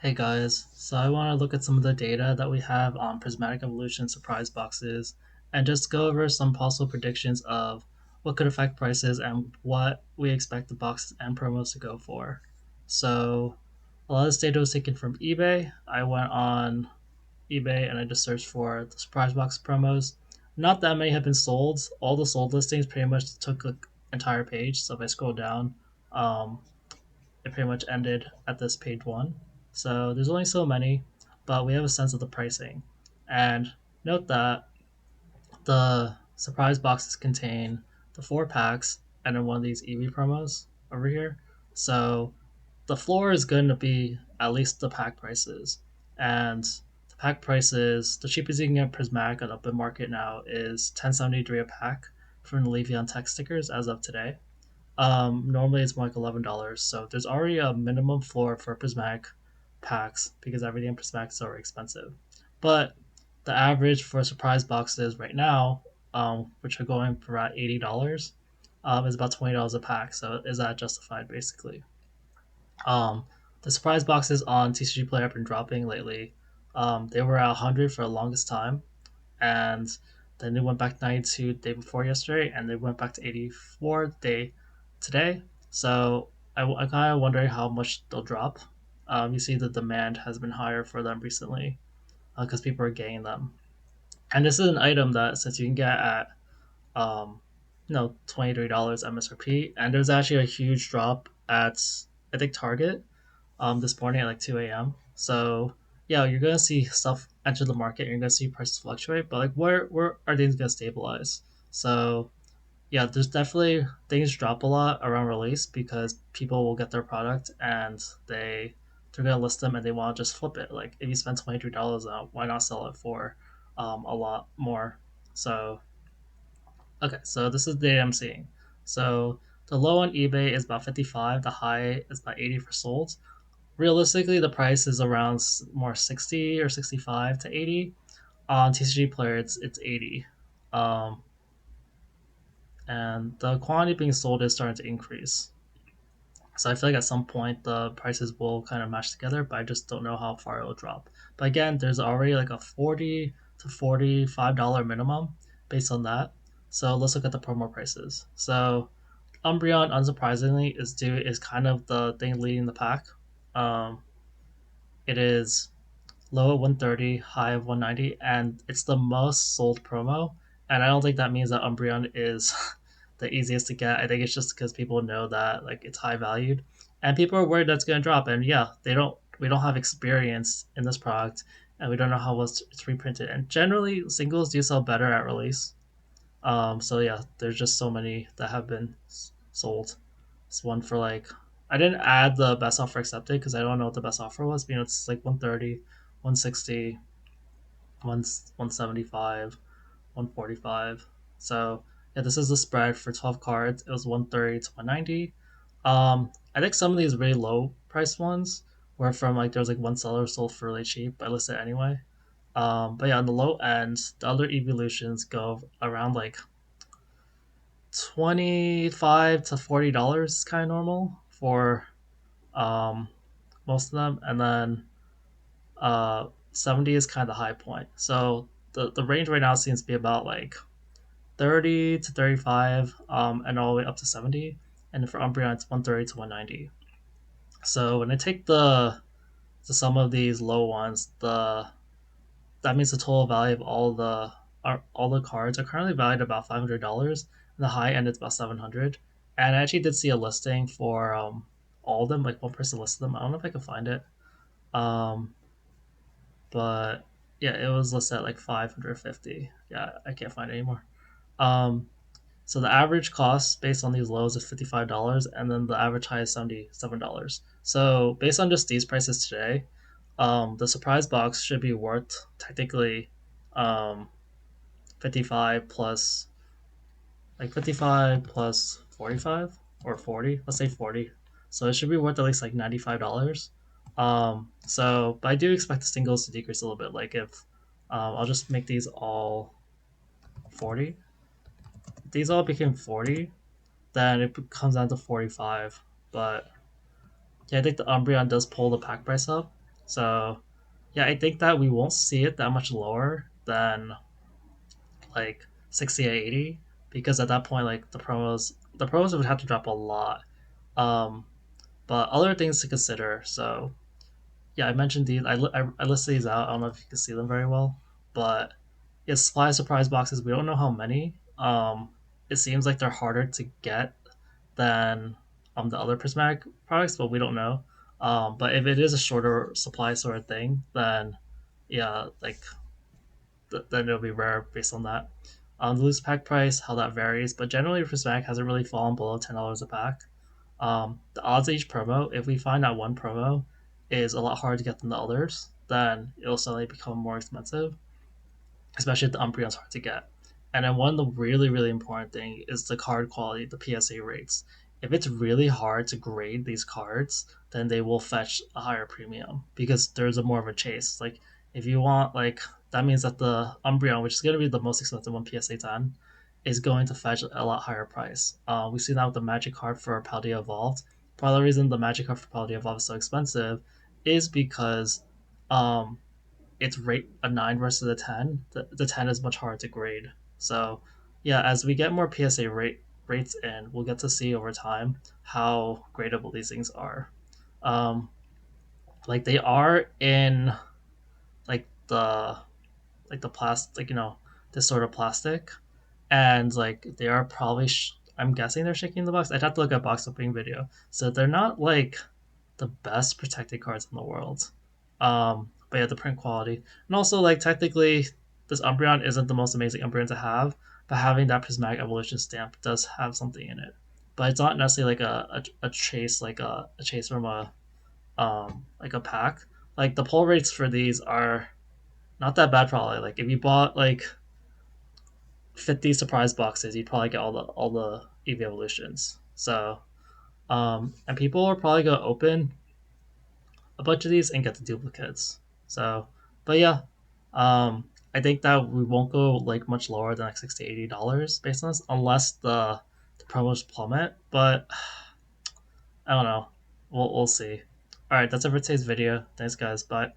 Hey guys, so I want to look at some of the data that we have on Prismatic Evolution surprise boxes and just go over some possible predictions of what could affect prices and what we expect the boxes and promos to go for. So, a lot of this data was taken from eBay. I went on eBay and I just searched for the surprise box promos. Not that many have been sold. All the sold listings pretty much took an entire page. So, if I scroll down, um, it pretty much ended at this page one. So there's only so many, but we have a sense of the pricing. And note that the surprise boxes contain the four packs and then one of these EV promos over here. So the floor is going to be at least the pack prices. And the pack prices, the cheapest you can get Prismatic on open market now is 1073 a pack from the Levion tech stickers as of today. Normally it's more like $11, so there's already a minimum floor for prismatic packs because everything in prismatic is already expensive. But the average for surprise boxes right now, which are going for about $80, is about $20 a pack. So is that justified basically? Um, the surprise boxes on TCG Player have been dropping lately. They were at 100 for the longest time, and then they went back to 92 the day before yesterday, and they went back to 84 the day today. So I'm kind of wondering how much they'll drop. You see the demand has been higher for them recently because people are getting them, and this is an item that since you can get at um, $23 MSRP, and there's actually a huge drop at I think Target this morning at like 2 a.m. So yeah, you're gonna see stuff enter the market. You're gonna see prices fluctuate, but like where are things gonna stabilize? So yeah, there's definitely things drop a lot around release because people will get their product and they're gonna list them and they want to just flip it. Like if you spend $23 out, why not sell it for a lot more? So okay, so this is the data I'm seeing. So the low on eBay is about 55, the high is about 80 for sold. Realistically, the price is around more 60 or 65 to 80. On TCG Player, it's 80. Um, and the quantity being sold is starting to increase. So I feel like at some point the prices will kind of match together, but I just don't know how far it will drop. But again, there's already like a $40 to $45 minimum based on that. So let's look at the promo prices. So Umbreon, unsurprisingly, is kind of the thing leading the pack. Um, it is low at 130, high of 190, and it's the most sold promo. And I don't think that means that Umbreon is the easiest to get. I think it's just because people know that like it's high valued, and people are worried that's going to drop. And yeah, they don't. We don't have experience in this product, and we don't know how it's reprinted. And generally, singles do sell better at release. So yeah, there's just so many that have been sold. It's one for like I didn't add the best offer accepted because I don't know what the best offer was. But, it's like 130, 160, 175, 145. So yeah, this is the spread for 12 cards. It was 130 to 190. I think some of these really low price ones were from like there was like one seller sold for really cheap. I listed it anyway. But yeah, on the low end, the other evolutions go around like 25 to $40 is kind of normal for um, most of them, and then 70 is kind of the high point. So the range right now seems to be about like 30 to 35, and all the way up to 70. And for Umbreon, it's 130 to 190. So when I take the sum of these low ones, the that means the total value of all the cards are currently valued at about $500, and the high end is about 700. And I actually did see a listing for all of them. Like one person listed them. I don't know if I can find it. Um, but yeah, it was listed at like 550. Yeah, I can't find it anymore. Um, so the average cost based on these lows is $55, and then the average high is $77. So based on just these prices today, the surprise box should be worth technically um, 55 plus 55 plus 45 or 40. Let's say 40. So it should be worth at least like $95. But I do expect the singles to decrease a little bit. Like if I'll just make these all 40. If these all became 40, then it comes down to 45. But yeah, I think the Umbreon does pull the pack price up. So yeah, I think that we won't see it that much lower than like 60 or 80 because at that point like the promos would have to drop a lot. Um, but other things to consider. So yeah, I mentioned these. I listed these out. I don't know if you can see them very well, but yeah, supply surprise boxes. We don't know how many. It seems like they're harder to get than the other prismatic products, but we don't know. But if it is a shorter supply sort of thing, then yeah, like then it'll be rare based on that. The loose pack price, how that varies, but generally prismatic hasn't really fallen below $10 a pack. The odds of each promo, if we find that one promo is a lot harder to get than the others, then it'll suddenly become more expensive, especially if the Umbreon's hard to get. And then one of the really, really important thing is the card quality, the PSA rates. If it's really hard to grade these cards, then they will fetch a higher premium because there's a more of a chase. Like if you want like that means that the Umbreon, which is going to be the most expensive one, PSA 10, is going to fetch a lot higher price. We've seen that with the Magic card for Paldea Evolved. Part of the reason the Magic card for Paldea Evolved is so expensive is because um, it's rate a 9 versus a 10. The 10 is much harder to grade. So yeah, as we get more rates in, we'll get to see over time how gradable these things are. Um, like they are in like the plastic, like this sort of plastic, and like they are probably. I'm guessing they're shaking the box. I'd have to look at box opening video. So they're not like the best protected cards in the world. But yeah, the print quality, and also like technically, this Umbreon isn't the most amazing Umbreon to have, but having that prismatic evolution stamp does have something in it. But it's not necessarily like a chase, like a chase from a like a pack. Like the pull rates for these are not that bad probably. Like if you bought like 50 surprise boxes, you'd probably get all the EV evolutions. So and people are probably gonna open a bunch of these and get the duplicates. So, but yeah, I think that we won't go like much lower than like $60 to $80 based on this, unless the promos plummet. But I don't know. We'll see. All right, that's it for today's video. Thanks, guys. Bye.